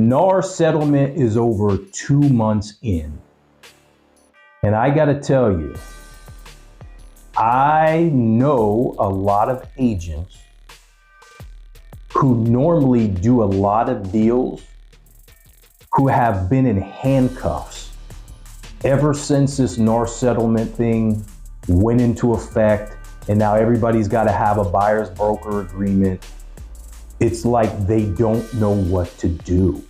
NAR settlement is over 2 months in. And I gotta tell you, I know a lot of agents who normally do a lot of deals who have been in handcuffs ever since this NAR settlement thing went into effect, and now everybody's got to have a buyer's broker agreement. It's like they don't know what to do.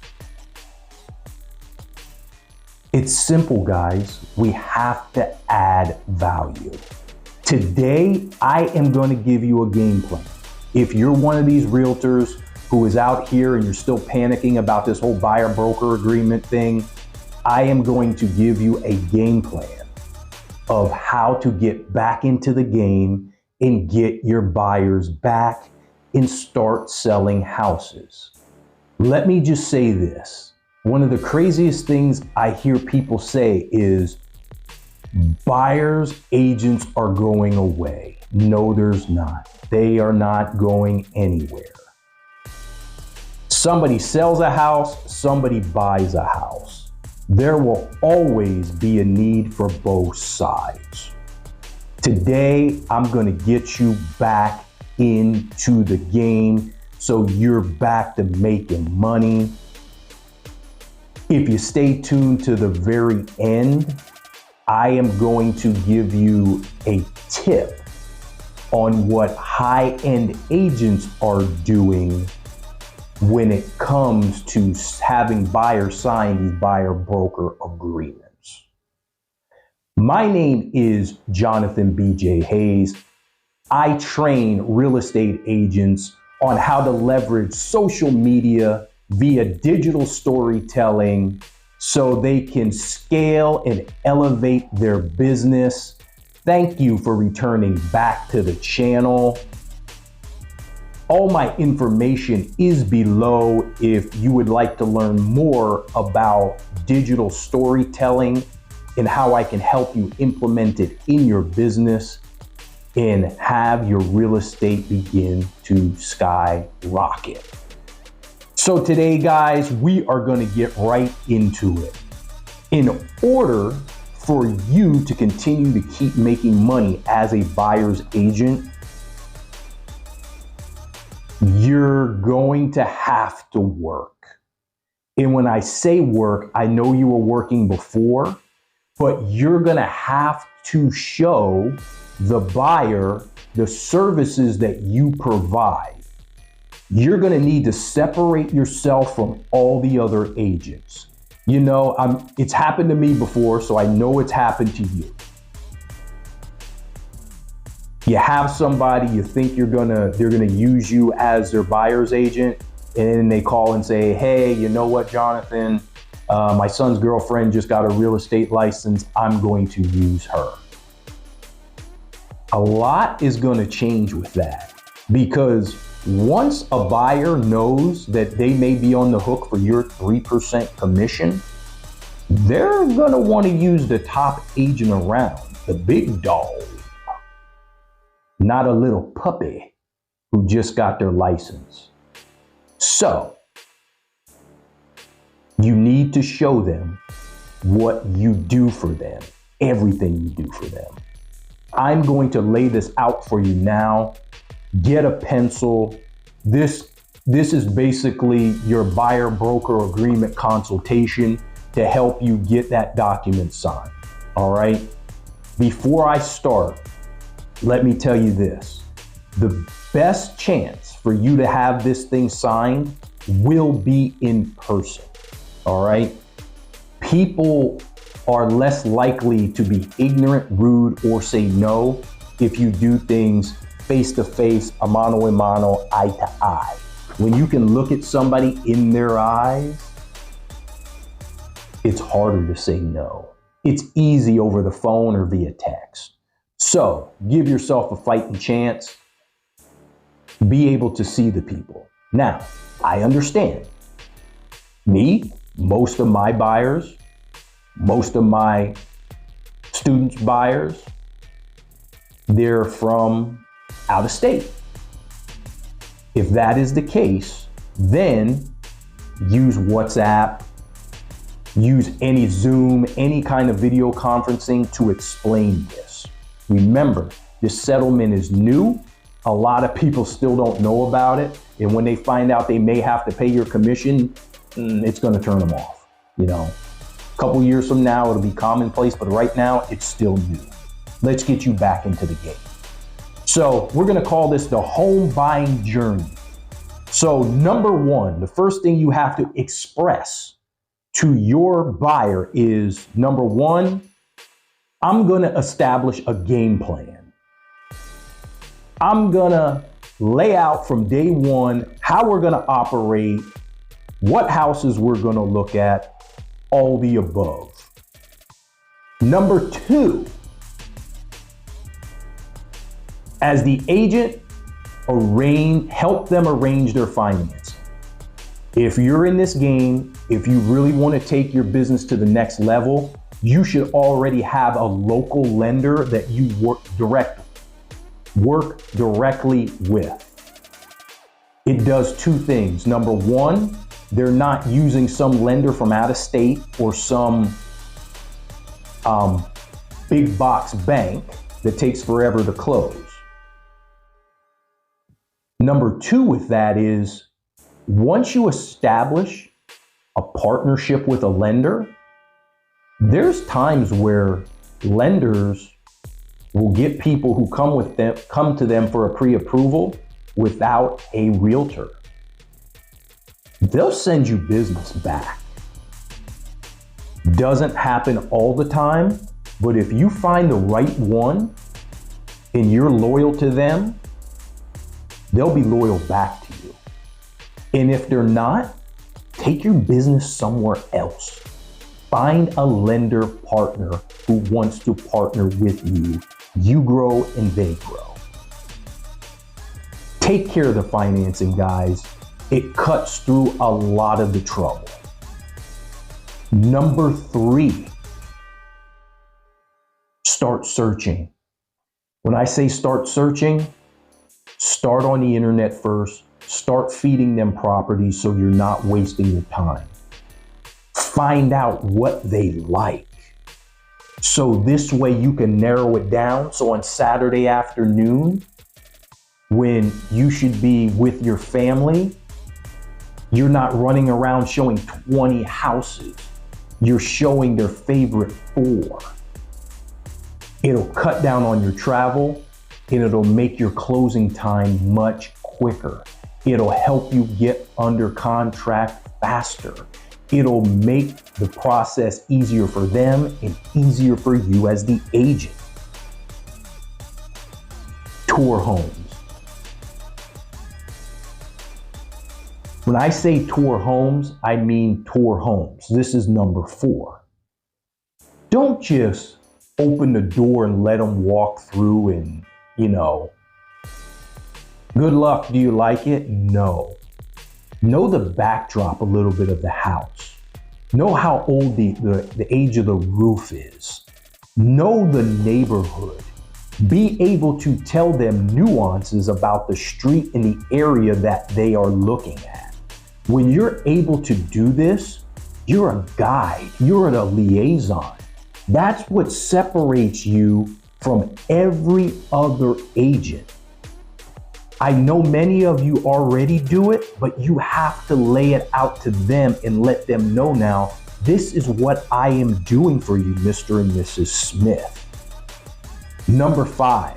It's simple, guys. We have to add value. Today, I am going to give you a game plan. If you're one of these realtors who is out here and you're still panicking about this whole buyer broker agreement thing, I am going to give you a game plan of how to get back into the game and get your buyers back and start selling houses. Let me just say this. One of the craziest things I hear people say is buyers agents are going away. No, there's not. They are not going anywhere. Somebody sells a house, somebody buys a house. There will always be a need for both sides. Today, I'm gonna get you back into the game so you're back to making money. If you stay tuned to the very end, I am going to give you a tip on what high-end agents are doing when it comes to having buyers sign these buyer broker agreements. My name is Jonathan B.J. Hayes. I train real estate agents on how to leverage social media via digital storytelling so they can scale and elevate their business. Thank you for returning back to the channel. All my information is below if you would like to learn more about digital storytelling and how I can help you implement it in your business and have your real estate begin to skyrocket. So today, guys, we are going to get right into it. In order for you to continue to keep making money as a buyer's agent, you're going to have to work. And when I say work, I know you were working before, but you're going to have to show the buyer the services that you provide. You're going to need to separate yourself from all the other agents. You know, it's happened to me before, so I know it's happened to you. You have somebody, you think they're gonna use you as their buyer's agent, and then they call and say, hey, you know what, Jonathan, my son's girlfriend just got a real estate license. I'm going to use her. A lot is going to change with that, because once a buyer knows that they may be on the hook for your 3% commission, they're going to want to use the top agent around, the big dog, not a little puppy who just got their license. So you need to show them what you do for them, everything you do for them. I'm going to lay this out for you now. Get a pencil. This is basically your buyer broker agreement consultation to help you get that document signed. All right. Before I start, let me tell you this. The best chance for you to have this thing signed will be in person. All right. People are less likely to be ignorant, rude, or say no if you do things face to face, a mano a mano, eye to eye. When you can look at somebody in their eyes, it's harder to say no. It's easy over the phone or via text. So give yourself a fighting chance. Be able to see the people. Now, I understand. Me, most of my buyers, most of my students' buyers, they're from out of state. If that is the case, then use WhatsApp, use any Zoom, any kind of video conferencing to explain this. Remember, this settlement is new. A lot of people still don't know about it. And when they find out they may have to pay your commission, it's gonna turn them off. You know, a couple years from now, it'll be commonplace, but right now it's still new. Let's get you back into the game. So we're gonna call this the home buying journey. So number one, the first thing you have to express to your buyer is, number one, I'm gonna establish a game plan. I'm gonna lay out from day one how we're gonna operate, what houses we're gonna look at, all the above. Number two, as the agent, help them arrange their financing. If you're in this game, if you really want to take your business to the next level, you should already have a local lender that you work directly with. It does two things. Number one, they're not using some lender from out of state or some big box bank that takes forever to close. Number two with that is, once you establish a partnership with a lender, there's times where lenders will get people who come to them for a pre-approval without a realtor. They'll send you business back. Doesn't happen all the time, but if you find the right one and you're loyal to them, they'll be loyal back to you. And if they're not, take your business somewhere else. Find a lender partner who wants to partner with you. You grow and they grow. Take care of the financing, guys. It cuts through a lot of the trouble. Number three, start searching. When I say start searching, start on the internet first. Start feeding them properties so you're not wasting your time. Find out what they like. So this way you can narrow it down. So on Saturday afternoon, when you should be with your family, you're not running around showing 20 houses. You're showing their favorite 4. It'll cut down on your travel and it'll make your closing time much quicker. It'll help you get under contract faster. It'll make the process easier for them and easier for you as the agent. Tour homes. When I say tour homes, I mean tour homes. This is number 4. Don't just open the door and let them walk through and, good luck, do you like it? No. Know the backdrop a little bit of the house. Know how old the age of the roof is. Know the neighborhood. Be able to tell them nuances about the street and the area that they are looking at. When you're able to do this, you're a guide, you're a liaison. That's what separates you from every other agent. I know many of you already do it, but you have to lay it out to them and let them know now, this is what I am doing for you, Mr. and Mrs. Smith. Number 5,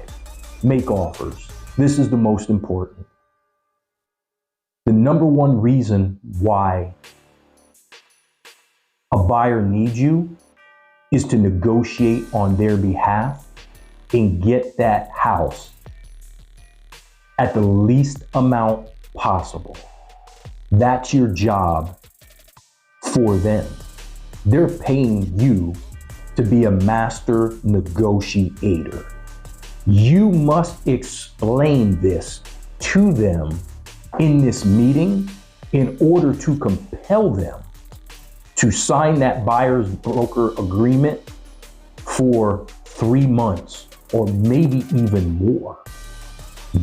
make offers. This is the most important. The number one reason why a buyer needs you is to negotiate on their behalf and get that house at the least amount possible. That's your job for them. They're paying you to be a master negotiator. You must explain this to them in this meeting in order to compel them to sign that buyer's broker agreement for 3 months or maybe even more.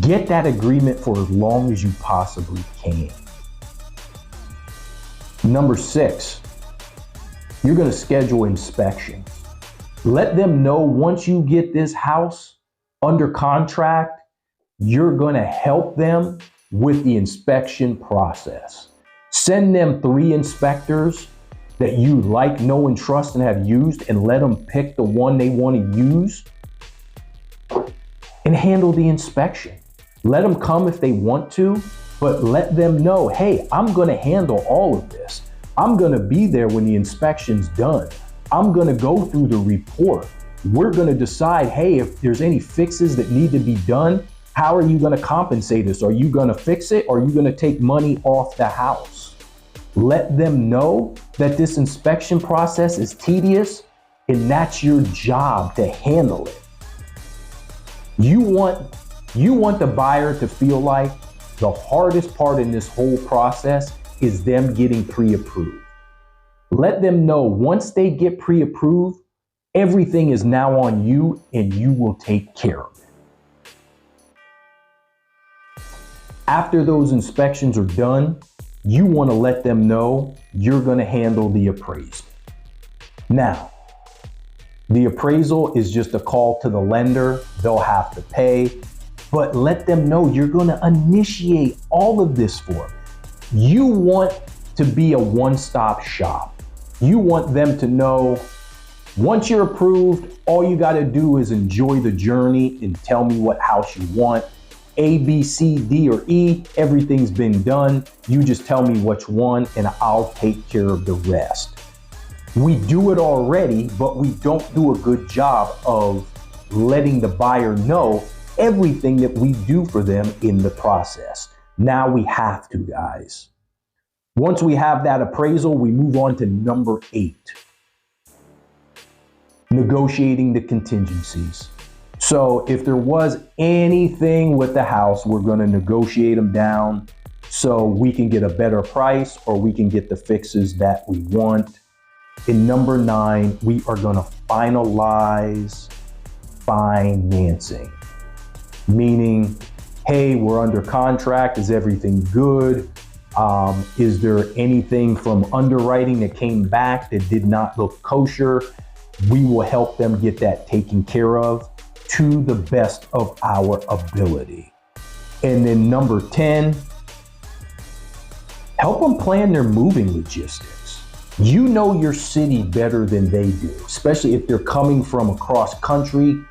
Get that agreement for as long as you possibly can. Number 6, you're going to schedule inspections. Let them know once you get this house under contract, you're going to help them with the inspection process. Send them 3 inspectors that you like, know, and trust and have used, and let them pick the one they want to use and handle the inspection. Let them come if they want to, but let them know, hey, I'm going to handle all of this. I'm going to be there when the inspection's done. I'm going to go through the report. We're going to decide, hey, if there's any fixes that need to be done, how are you going to compensate us? Are you going to fix it, or are you going to take money off the house? Let them know that this inspection process is tedious, and that's your job to handle it. You want the buyer to feel like the hardest part in this whole process is them getting pre-approved. Let them know once they get pre-approved, everything is now on you and you will take care of it. After those inspections are done, you want to let them know you're going to handle the appraisal. Now, the appraisal is just a call to the lender. They'll have to pay, but let them know you're going to initiate all of this for them. You want to be a one-stop shop. You want them to know once you're approved, all you got to do is enjoy the journey and tell me what house you want. A, B, C, D, or E, everything's been done. You just tell me which one and I'll take care of the rest. We do it already, but we don't do a good job of letting the buyer know everything that we do for them in the process. Now we have to, guys. Once we have that appraisal, we move on to number 8. Negotiating the contingencies. So if there was anything with the house, we're going to negotiate them down so we can get a better price or we can get the fixes that we want. In number 9, we are going to finalize financing. Meaning, hey, we're under contract. Is everything good? Is there anything from underwriting that came back that did not look kosher? We will help them get that taken care of to the best of our ability. And then number 10, help them plan their moving logistics. You know your city better than they do, especially if they're coming from across country,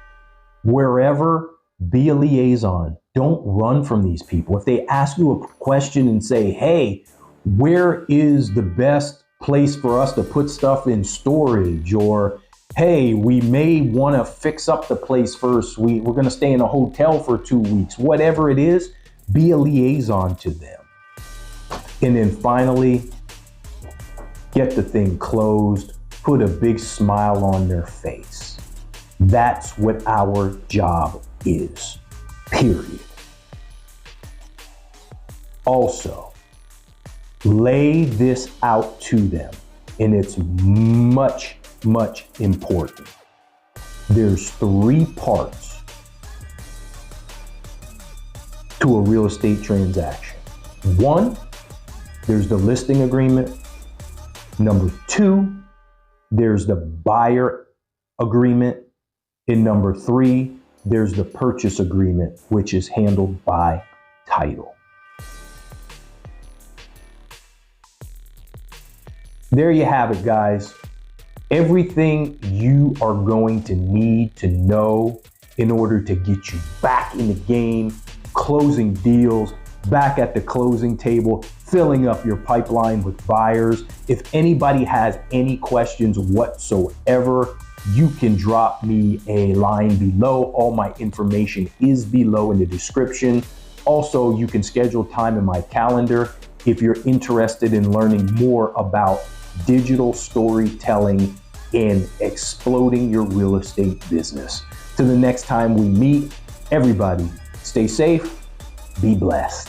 wherever. Be a liaison. Don't run from these people. If they ask you a question and say, hey, where is the best place for us to put stuff in storage? Or, hey, we may want to fix up the place first. We're going to stay in a hotel for 2 weeks. Whatever it is, be a liaison to them. And then finally, get the thing closed. Put a big smile on their face. That's what our job is, period. Also, lay this out to them, and it's much important. There's 3 parts to a real estate transaction. 1, there's the listing agreement. Number 2, there's the buyer agreement. And number 3, there's the purchase agreement, which is handled by title. There you have it, guys. Everything you are going to need to know in order to get you back in the game, closing deals, back at the closing table, filling up your pipeline with buyers. If anybody has any questions whatsoever, you can drop me a line below. All my information is below in the description. Also, you can schedule time in my calendar if you're interested in learning more about digital storytelling and exploding your real estate business. Till the next time we meet, everybody, stay safe, be blessed.